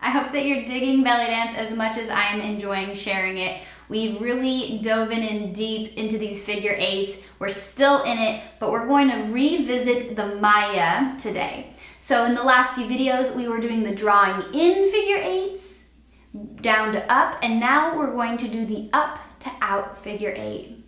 I hope that you're digging belly dance as much as I'm enjoying sharing it. We've really dove in deep into these figure eights. We're still in it, but we're going to revisit the Maya today. So in the last few videos, we were doing the drawing in figure eights, down to up, and now we're going to do the up to out figure eight.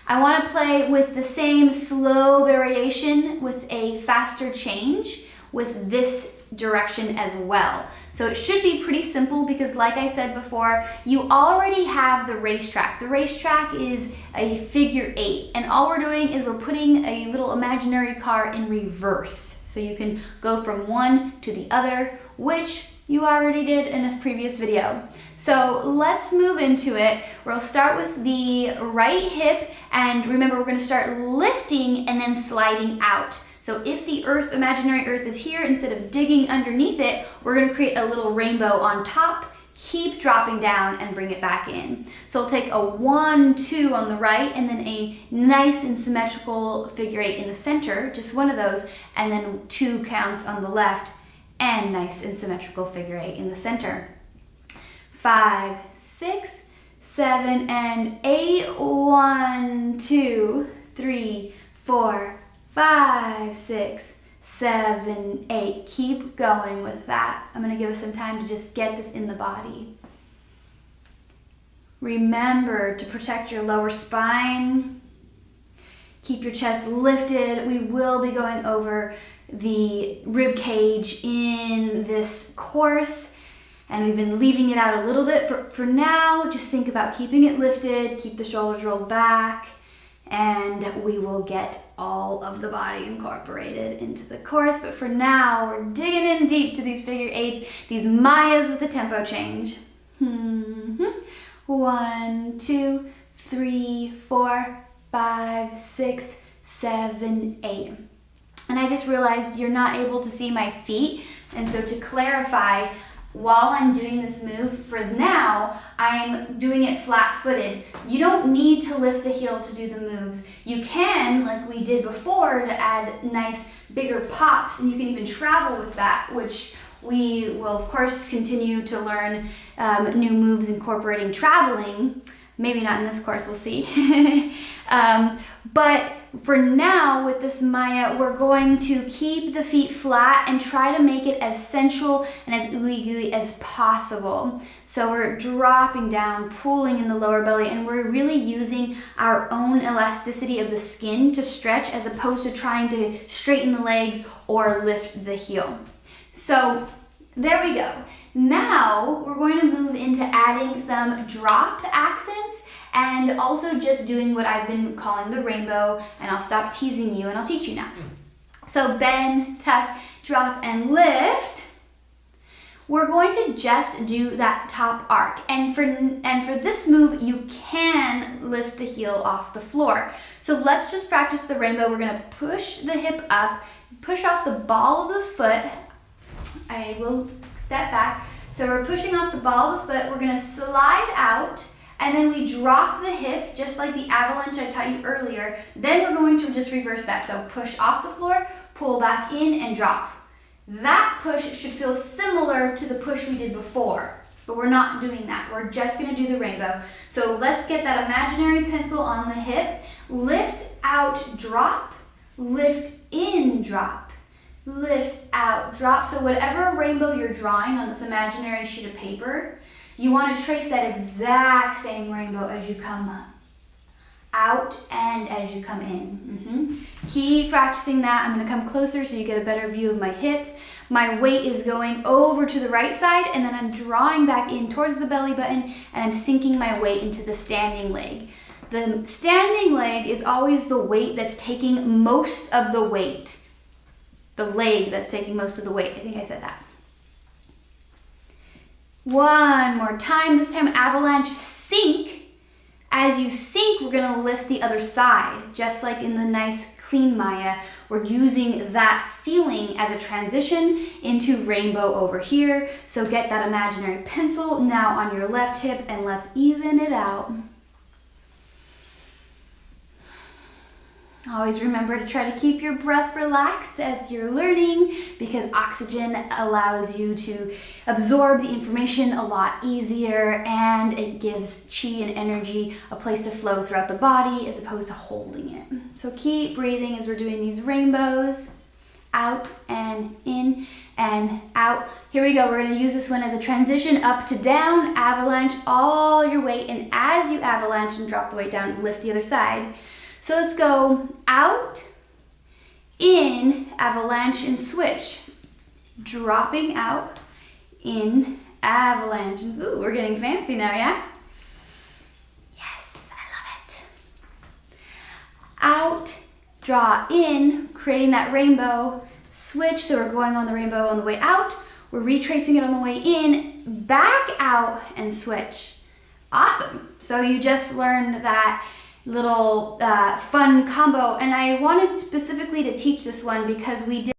I want to play with the same slow variation with a faster change with this direction as well. So it should be pretty simple because, like I said before, you already have the racetrack. The racetrack is a figure eight, and all we're doing is we're putting a little imaginary car in reverse. So you can go from one to the other, which you already did in a previous video. So let's move into it. We'll start with the right hip, and remember, we're going to start lifting and then sliding out. So if the earth, imaginary earth, is here, instead of digging underneath it, we're going to create a little rainbow on top, keep dropping down and bring it back in. So we'll take a 1, 2 on the right, and then a nice and symmetrical figure eight in the center, just one of those, and then 2 counts on the left, and nice and symmetrical figure eight in the center. 5, 6, 7, and 8. 1, 2, 3, 4, 5, 6, 7, 8. Keep going with that. I'm going to give us some time to just get this in the body. Remember to protect your lower spine. Keep your chest lifted. We will be going over the rib cage in this course, and we've been leaving it out a little bit. For now, just think about keeping it lifted, keep the shoulders rolled back, and we will get all of the body incorporated into the course. But for now, we're digging in deep to these figure eights, these Mayas with the tempo change. 1, 2, 3, 4, 5, 6, 7, 8. And I just realized you're not able to see my feet. And so to clarify, while I'm doing this move, for now, I'm doing it flat-footed. You don't need to lift the heel to do the moves. You can, like we did before, to add nice bigger pops, and you can even travel with that, which we will of course continue to learn new moves incorporating traveling. Maybe not in this course, we'll see. But for now, with this Maya, we're going to keep the feet flat and try to make it as sensual and as ooey gooey as possible. So we're dropping down, pulling in the lower belly, and we're really using our own elasticity of the skin to stretch as opposed to trying to straighten the legs or lift the heel. So there we go. Now we're going to move into adding some drop accents and also just doing what I've been calling the rainbow, and I'll stop teasing you and I'll teach you now. So bend, tuck, drop, and lift. We're going to just do that top arc. And for this move, you can lift the heel off the floor. So let's just practice the rainbow. We're gonna push the hip up, push off the ball of the foot. I will step back. So we're pushing off the ball of the foot. We're gonna slide out, and then we drop the hip, just like the avalanche I taught you earlier. Then we're going to just reverse that. So push off the floor, pull back in, and drop. That push should feel similar to the push we did before, but we're not doing that. We're just gonna do the rainbow. So let's get that imaginary pencil on the hip. Lift out, drop, lift in, drop, lift out, drop. So whatever rainbow you're drawing on this imaginary sheet of paper, you want to trace that exact same rainbow as you come out and as you come in. Keep practicing that. I'm going to come closer so you get a better view of my hips. My weight is going over to the right side, and then I'm drawing back in towards the belly button, and I'm sinking my weight into the standing leg. The standing leg is always the weight that's taking most of the weight. The leg that's taking most of the weight. I think I said that. One more time. This time, avalanche, sink. As you sink, we're gonna lift the other side, just like in the nice clean Maya. We're using that feeling as a transition into rainbow over here. So get that imaginary pencil now on your left hip, and let's even it out. Always remember to try to keep your breath relaxed as you're learning, because oxygen allows you to absorb the information a lot easier, and it gives chi and energy a place to flow throughout the body as opposed to holding it. So keep breathing as we're doing these rainbows. Out and in and out. Here we go. We're going to use this one as a transition up to down, avalanche all your weight, and as you avalanche and drop the weight down, lift the other side. So let's go out, in, avalanche, and switch. Dropping out, in, avalanche. Ooh, we're getting fancy now, yeah? Yes, I love it. Out, draw in, creating that rainbow, switch, so we're going on the rainbow on the way out, we're retracing it on the way in, back out, and switch. Awesome. So you just learned that little fun combo, and I wanted specifically to teach this one because we did